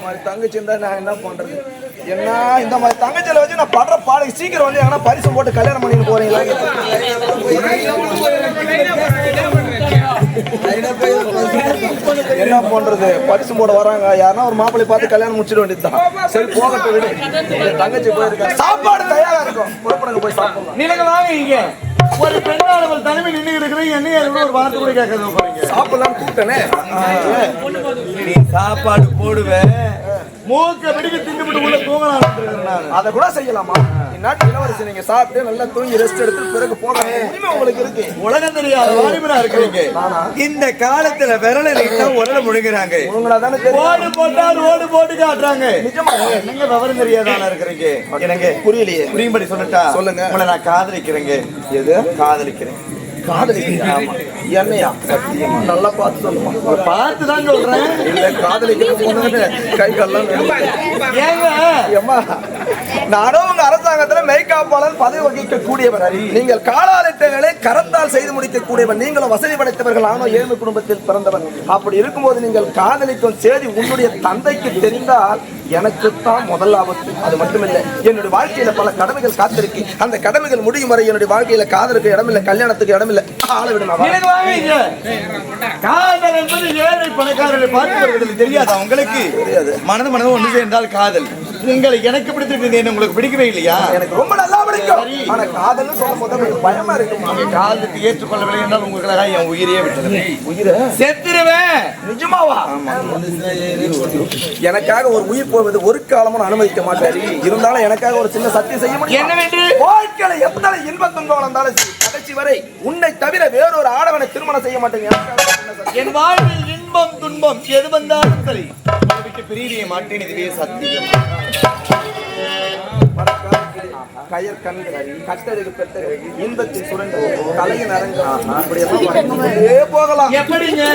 மாதிரி தங்கச்சி இருந்தா நான் என்ன பண்றது? என்ன இந்த மாதிரி தங்கச்சியில வச்சு நான் படுற பாடகை சீக்கிரம் வந்து எங்கன்னா பரிசு போட்டு கல்யாணம் பண்ணிட்டு போறீங்களா? என்ன பண்றது? பரிசு போட வராங்க, யாருன்னா ஒரு மாப்பிள்ளை பார்த்து கல்யாணம் முடிச்சிட வேண்டியதுதான். சரி போகட்டும் விடு. தங்கச்சி போயிருக்க சாப்பாடு தயாரா இருக்கும், புறப்படுங்க போய் சாப்பிடலாம். நீங்க வாங்க இங்க. ஒரு பெண்ணாளர்கள் தனிமை நின்று இருக்கிறீங்க, என்ன ஒரு வார்த்தை கூட கேட்கறது போறீங்க? சாப்பிடலாம் கூப்பிட்டனே. நீ சாப்பாடு போடுவேன், மூக்க வெடிக்க தின்னுபிட்டு உள்ள தூங்கலாம். அதை கூட செய்யலாமா? நாட்டு இளவரசி நீங்க சாப்பிட்டு நல்லா தூங்கி ரெஸ்ட் எடுத்து பிறகு போகணும் உரிமை உங்களுக்கு இருக்கு. உலகம் தெரியாத வாலிபனா இருக்கிறீங்க. இந்த காலத்துல விரல நீட்டா உடல முழுங்குறாங்க. ஓடு போட்டால் ஓடு போட்டு காட்டுறாங்க. நிஜமா நீங்க விவரம் தெரியாதான இருக்கிறீங்க. எனக்கு புரியலையே. புரியும்படி சொல்லட்டா? சொல்லுங்க. உங்களை நான் காதலிக்கிறேங்க. எது காதலிக்கிறேன்? என்னையா? நல்லா பார்த்து சொல்லுமா. பார்த்து தான் சொல்றேன். இல்ல காதலிக்க கை கல்லாம் ஏமா நானும் உங்க அரசாங்கத்துல மெய்காப்பாளர் பதவி வகிக்க கூடியவர். நீங்கள் காலாலிட்டங்களை கரத்தால் செய்து முடிக்க கூடியவர். நீங்களும் வசதி படைத்தவர்கள், ஆனோ ஏழ்மை குடும்பத்தில் பிறந்தவர். அப்படி இருக்கும்போது நீங்கள் காதலிக்கும் செய்தி உன்னுடைய தந்தைக்கு தெரிந்தால் எனக்குத்தான் முதல் ஆபத்து. அது மட்டுமில்லை, என்னுடைய வாழ்க்கையில பல கடமைகள் காத்திருக்கு. அந்த கடமைகள் முடியும் வரை என்னுடைய வாழ்க்கையில காதலுக்கு இடமில்லை, கல்யாணத்துக்கு இடமில்லை. ஆள விடுமா. காதல் என்பது ஏழை பணக்காரர்களை பார்த்து தெரியாதா உங்களுக்கு? தெரியாது. மனது மனது ஒன்று சேர்ந்தால் காதல். உங்களுக்கு எனக்கு பிடித்திருக்கு, உங்களுக்கு பிடிக்கவே இல்லையா? எனக்கு ரொம்ப நல்லா பிடிக்கும். ஆனா காதல்னு சொல்லும் போது பயமா இருக்கு. காதலுக்கு ஏற்றுக்கொள்ளவில்லை என்றால் உங்களுக்கு என் உயிரையே விட்டுருவேன். உயிரை செத்துருவேன். நிஜமாவா? எனக்காக ஒரு உயிர் போவது ஒரு காலமும் அனுமதிக்க மாட்டாரு. இருந்தாலும் எனக்காக ஒரு சின்ன சத்தியம் செய்ய முடியும். என்ன வேண்டும்? வாழ்க்கையில எத்தனை இன்ப துன்பம் வந்தாலும் கடைசி வரை உன்னை தவிர வேறொரு ஆடவனை திருமணம் செய்ய மாட்டேங்க. என் வாழ்வில் இன்பம் துன்பம் எது வந்தாலும் சரி, பிரிய மாட்டேன். இதுவே சத்தியம். கயர் கண்கள் கட்டழகு பெற்ற இன்பத்தை சுரண்ட கலையின் அரங்கம் இப்படி போகலாம். எப்படிங்க?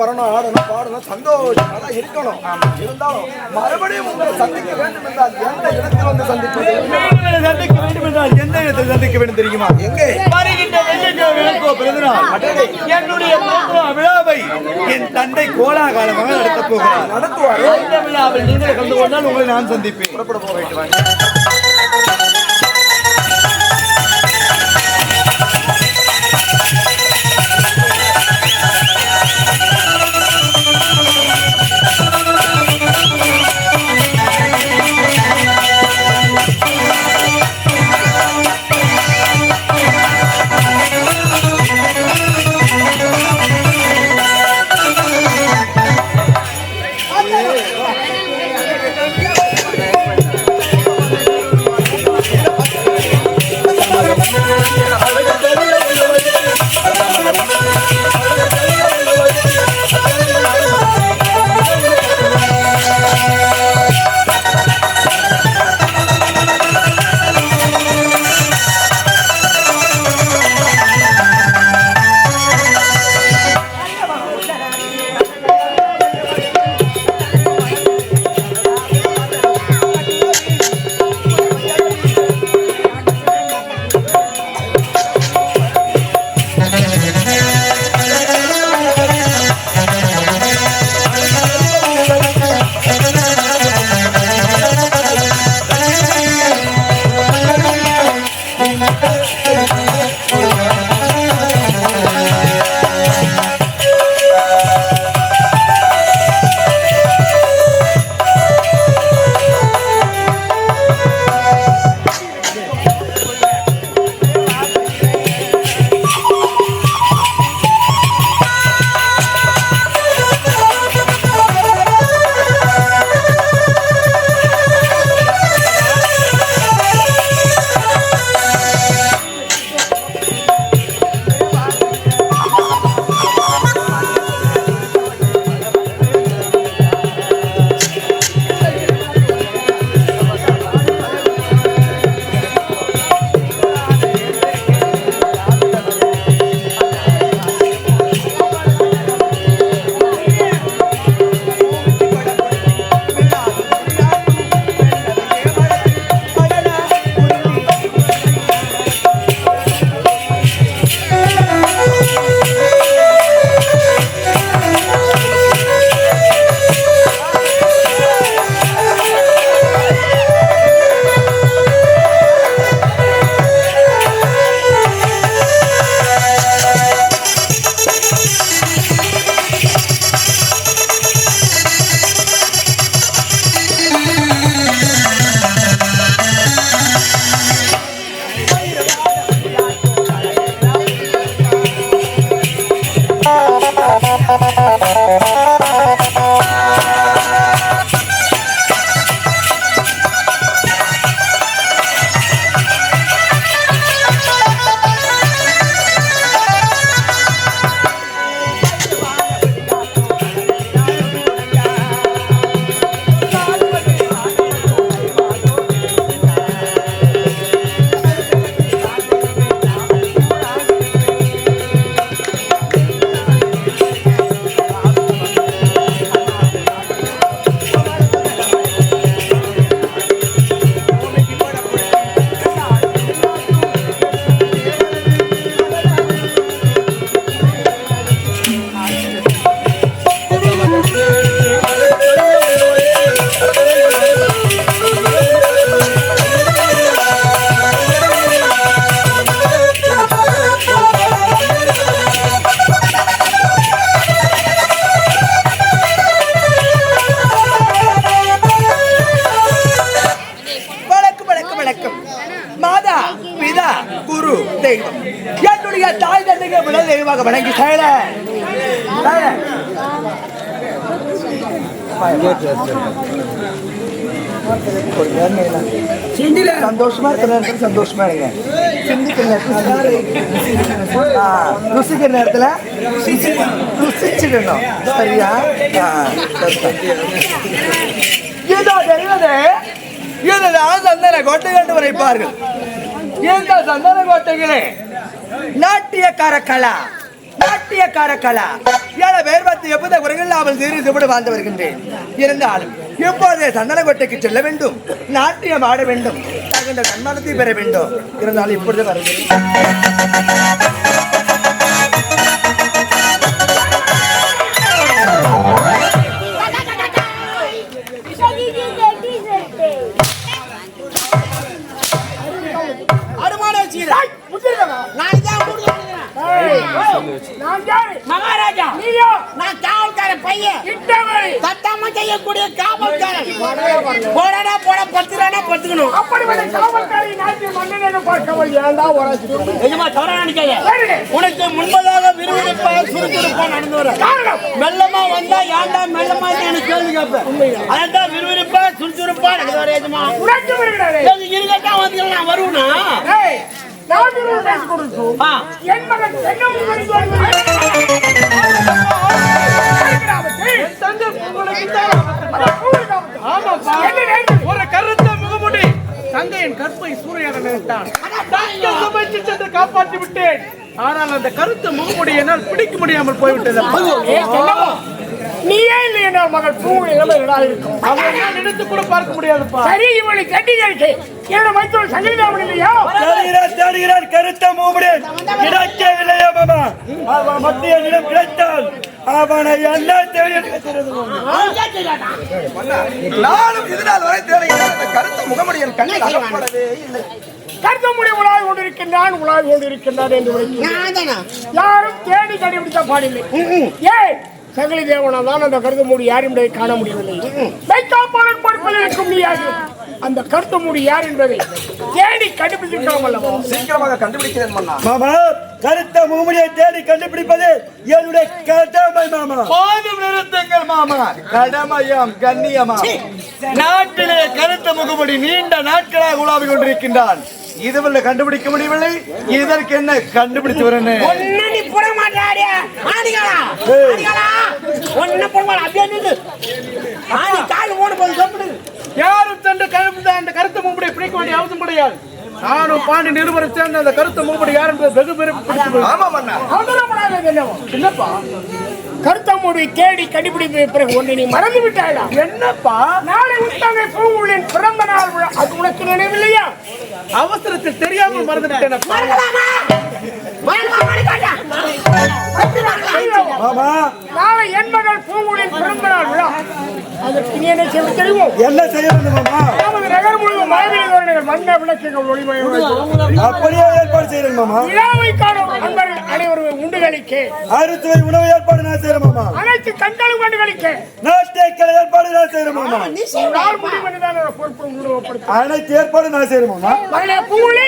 வரணும், ஆடணும், பாடணும், சந்தோஷமா இருக்கணும். இருந்தாலும் மறுபடியும் உங்களை சந்திக்க வேண்டும் என்றால் எந்த இடத்தில் வந்து சந்திப்பது? சந்திக்க வேண்டும் என்றால் எந்த இடத்தில் சந்திக்க வேண்டும் தெரியுமா? எங்கே? என்னுடைய விழாவை என் தந்தை கோலாகாலமாக நடத்த போகிறார். நடத்துவார். இந்த விழாவில் நீங்கள் கலந்து கொண்டால் உங்களை நான் சந்திப்பேன். புறப்பட போக வேண்டும். தெய்வம். என்னுடைய தாய் தந்தைக்கு முதல் தெய்வமாக வணங்கி செயல சந்தோஷமா இருக்கிற நேரத்தில் சந்தோஷமா இருங்க. சிந்திக்கிற நேரத்தில் ருசிக்கிற நேரத்துல ருசிச்சிடணும். சரியா? இதோ தெரிவது இதுதான் சந்தன கோட்டை கண்டு வரைப்பார்கள். இந்த சந்தன கோட்டைகளே நாட்டியக்கார கலா என பெயர் பார்த்து எப்போது குறையில்லாமல் சீறி சுவடு வாழ்ந்து வருகின்றேன். இருந்தாலும் எப்போதே சந்தன கோட்டைக்கு செல்ல வேண்டும், நாட்டியம் ஆட வேண்டும், தகுந்த சன்மானத்தை பெற வேண்டும். இருந்தாலும் இப்பொழுது வருகிறேன். மகாராஜா நான் காவல்கார பையன் சத்தமா செய்யக்கூடிய காவல்காரன். போடா போட 10 ரூபா பத்துக்கணும். உனக்கு முன்பதாக விறுவிறுப்பா சுறுசுறுப்பா நடந்து வர மெல்லமா வந்தா ஏன்டா மெல்லமா எனக்கு கேள்வி கேட்பேன். அதான் விறுவிறுப்பா சுறுசுறுப்பா நடந்து வர எதுமா இருக்கட்டா வந்து நான் வருவனா ஒரு கருத்த முகமுடி தங்கையின் கற்பை சூறையாக நினைத்தான். காப்பாற்றி விட்டேன். ஆனால் அந்த கருத்த முகமுடி என்னால் பிடிக்க முடியாமல் போய்விட்டது. நீயே இல்லை என்றால் மகள் பூங்குடி இருக்கும். அவனை நினைத்து கூட பார்க்க முடியாதுப்பா. சரி, இவளை கட்டிகளுக்கு என்னோட மைத்தோடு சங்கீதாமன் இல்லையா? தேடுகிறார் கருத்த மூமுடி கிடைக்கவில்லையா மாமா? அவன் மத்திய நிலம் கிடைத்தால் அவனை என்ன நானும் இதனால் வரை தேடுகிறேன். அந்த கருத்த முகமுடி என் கண்ணில் அகப்படவே இல்லை. கருத்த முடி உலாவி கொண்டிருக்கின்றான் என்று யாரும் தேடி கண்டுபிடித்த பாடில்லை. ஏன் சகலி தேவனா தான் அந்த கருத்த மூடி யாரும் காண முடியவில்லை. மெய்காப்பாளன் பொறுப்பில் இருக்கும் நீயாது அந்த கருத்த மூடி யார் என்பதை தேடி கண்டுபிடிக்கலாம் அல்லவா? சீக்கிரமாக கண்டுபிடிக்கிறேன் மன்னா. மாமா, கருத்த மூமுடியை தேடி கண்டுபிடிப்பது என்னுடைய கடமை மாமா. போதும் நிறுத்துங்கள் மாமா. கடமையாம் கண்ணியமா. நாட்டிலே கருத்த முகமுடி நீண்ட நாட்களாக உலாவி கொண்டிருக்கின்றான். இதுவரை கண்டுபிடிக்க முடியவில்லை. இதற்கு என்ன கண்டுபிடித்து வரணும்? நீ போட மாட்டாடி ஆடிகளா ஒன்ன போடுவாள் அப்படியே நின்று ஆடி கால் ஓட போது சாப்பிடு. யாரும் சென்று கழுந்த அந்த கருத்த முகமுடியை பிடிக்க வேண்டிய அவசியம் கிடையாது. நானும் பாண்டி நிருபரை சேர்ந்த அந்த கருத்த முகமுடி யார் என்பது வெகு பிடித்து. ஆமா மன்னா. என்னப்பா கருத்த மூடி தேடி கண்டுபிடித்த பிறகு ஒன்றை நீ மறந்து விட்டாயா? என்னப்பா? நாளை உத்தங்கை பூங்குழின் பிறந்த நாள் விழா. அது உனக்கு நினைவில்லையா? அவசரத்தில் தெரியாமல் மறந்துட்டேன். நாளை என் மகள் பூங்குழின் பிறந்த நாள் விழா. அதற்கு நீ என்ன செய்ய தெரியும்? என்ன செய்ய வேண்டும் மாமா? நமது நகர் முழுவதும் மரபில் வண்ண விளக்குகள் ஒளிமயம் அப்படியே ஏற்பாடு செய்யறேன் மாமா. விழாவை காணும் அன்பர்கள் அனைவரும் உண்டுகளிக்க அறுசுவை உணவு ஏற்பாடு நான் செய்யறேன் மாமா. அனைத்து கண்களும் கண்டுகளிக்க நாட்டேக்களை ஏற்பாடு நான் செய்யறேன் மாமா. அனைத்து ஏற்பாடு நான் செய்யறேன் மாமா. பூங்குழி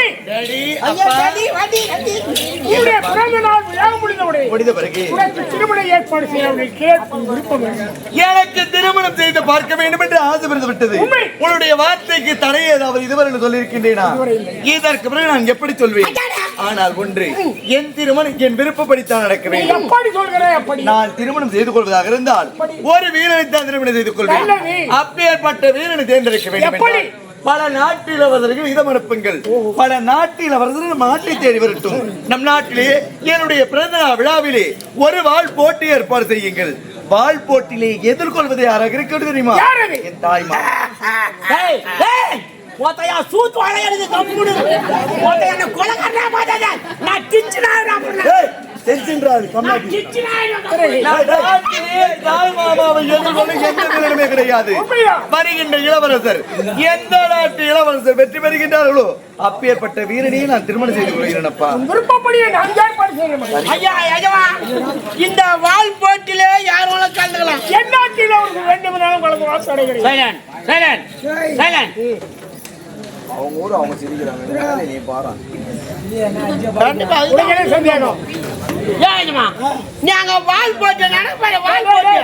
பிறந்த நாள் விழா முடிந்த பிறகு திருமண ஏற்பாடு செய்ய விருப்பம். எனக்கு திருமணம் செய்து பார்க்க வேண்டும் என்று ஆசைப்பட்டு விட்டது. உன்னுடைய வார்த்தைக்கு தடை ஏதாவது இதுவரை சொல்லியிருக்கின்றேனா? இதற்கு பிறகு நான் எப்படி சொல்வேன்? ஆனால் ஒன்று, என் திருமணம் என் விருப்பப்படித்தான் நடக்க வேண்டும். நான் திருமணம் செய்து கொள்வதாக இருந்தால் ஒரு வீரனை தான் திருமணம் செய்து கொள்வேன். அப்பேற்பட்ட வீரனை தேர்ந்தெடுக்க வேண்டும். பல நாட்டில் அவர்கள் இதம் அனுப்புங்கள். பல நாட்டில் அவர்கள் நம் நாட்டை தேடி வரட்டும். நம் நாட்டிலே என்னுடைய பிறந்த விழாவிலே ஒரு வாள் போட்டி ஏற்பாடு செய்யுங்கள். வாள் போட்டியிலே எதிர்கொள்வதை யாராக இருக்கிறது தெரியுமா? என் தாய்மா. போதையா சூத்து வாழையது கம்முடு போதையா என்ன கொலை கண்ணா பாதாத நான் கிச்சினாடா டென்ஷன்றாது கம்மாடி தாய் மாமாவை எதிர்கொள்ள எந்த நிலையுமே கிடையாது. வருகின்ற இளவரசர் எந்த நாட்டு இளவரசர் வெற்றி பெறுகின்றார்களோ அப்பேற்பட்ட வீரனையே நான் திருமணம் செய்து கொள்கிறேனப்பா. விருப்பப்படியே நான் ஏற்பாடு செய்கிறேன். ஐயா ஐயா இந்த வாள் போட்டியிலே யார் வேணா கலந்துக்கலாம். என்னாட்டில ஒரு ரெண்டு மணி நேரம் கலந்து வாசனை கிடையாது. சைலண்ட் அவங்க ஊர் அவங்க சிரிக்கிறாங்க. நீ பாரு. கண்டிப்பா உனக்கு என்ன சந்தேகம்? ஏமா நாங்க வால் போட்டு நடப்பட வால் போட்டு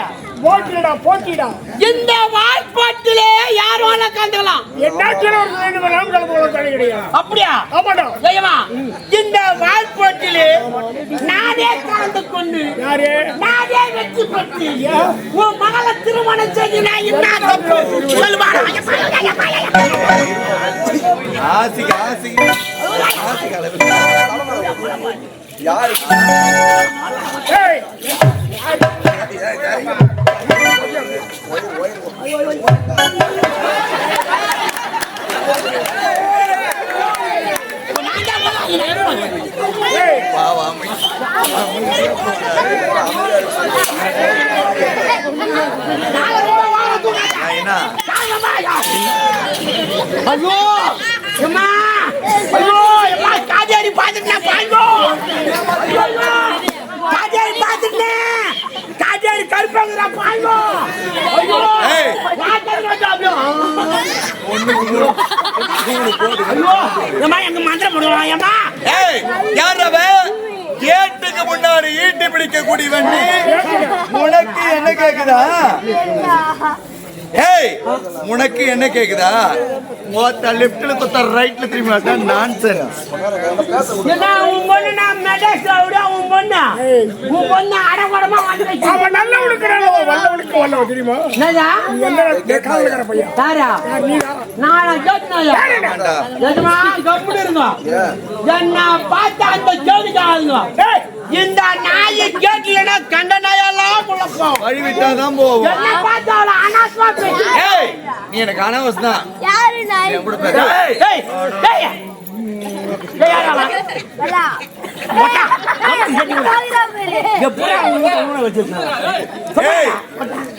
போட்டிடா போட்டிடா. இந்த வால் போட்டிலே யார் வேணா கலந்துக்கலாம். என்னாச்சும் ஒரு ரெண்டு மணி நேரம் கலந்து போல தனி கிடையாது. அப்படியா? ஆமாடா. ஏமா இந்த வால் போட்டிலே நானே கலந்து கொண்டு யாரு? நானே வெற்றி பெற்று உன் மகளை திருமணம் செய்து நான் என்ன தப்பு சொல்லுவாரா? ஆசிக்கு ஆசிக்கு ஆசிக்கு அளவு யாரு ஏய் ஏய் பாவாமை என்ன ஐயோ அம்மா ஐயோ அம்மா காஜேரி பாத்துட்டேன் பாய்ங்கோ ஐயோ காஜேரி பாத்துட்டேன் காஜேரி கருப்பங்கடா பாய்ங்கோ ஐயோ ஏய். காஜேரி வந்தாப்ல ஐயோ அம்மா எங்க மந்திரம் போடுவான் அம்மா ஏய் யாரவ கேட்டுக்கு முன்னாடி ஈட்டி பிடிக்க கூடியவன் நீ உனக்கு என்ன கேக்குதா ஏய் உனக்கு என்ன கேக்குதா மொத்த லெஃப்ட்ல கொத்த ரைட்ல திரும்பி வந்தா நான்சென்ஸ் என்ன உன் பொண்ணு நான் மெடேஸ் விட உன் பொண்ணு அடங்கடமா வந்து வச்சு அவன் நல்ல உடுக்குறானோ வல்லவனுக்கு வல்லவ தெரியுமா? என்னடா நீ என்ன காவலக்கார பையன்? தாரா யார் நீ தான்? நானா கேட்கணையா எதுமா கம்முன்னு இருங்க என்ன பார்த்த அந்த கேட்டுக்காங்க ஏய் இந்த நாயை கேட்கலன்னா கண்ட நாயெல்லாம் முழப்போம் வழி விட்டாதான் போவோம் என்ன பார்த்தால அனாஸ்மா பேசி ஏய் நீ எனக்கு அனவஸ் தான் யாரு நாய்? என் கூட பேச ஏய் ஏய் ஏய் ஏய் யாரா வலா. மொட்டா காலிடா பேரு. எப்பறா உன்ன வச்சிருக்க ஏய்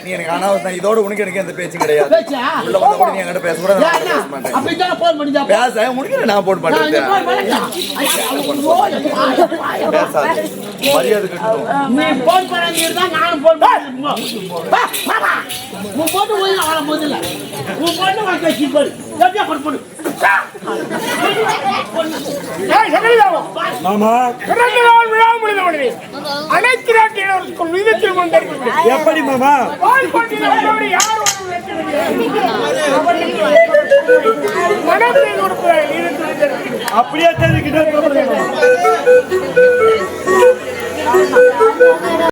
நீ எனக்கு அனவஸ் தான் இதோட உனக்கு எனக்கு எந்த பேச்சும் கிடையாது பேச்சா உள்ள வந்த கூட நீ என்கிட்ட பேச கூட நான் ஏன்னா பேச மாட்டேன் அப்படி தான் போன் பண்ணி ஜாப் பேச முடியல நான் போன் நான் இங்க போன் பண்றேன் பண்ணேன் பேசாத மரியாதை கட்டணும் நீ போன் பண்ணீங்க நானும் போன் பண்ணேன் உன் பொண்ணு போய் அவளை முதல்ல உன் பொண்ணு வந்து சிப்பல் எப்படியா பொண்ணு ஏய் சகலிதாவோ மாமா பிறந்த நாள் விழா முடிந்தவுடனே அனைத்து நாட்டினருக்கும் விதத்தில் கொண்டிருக்கிறது. எப்படி மாமா பால் போட்டியில் உள்ளவரை யார் ஒருவர் வெற்றி பெறுகிறார்? மனத்தை கொடுப்பதை விதத்தில் கொண்டிருக்கிறது. அப்படியே தெரிஞ்சுக்கிட்டே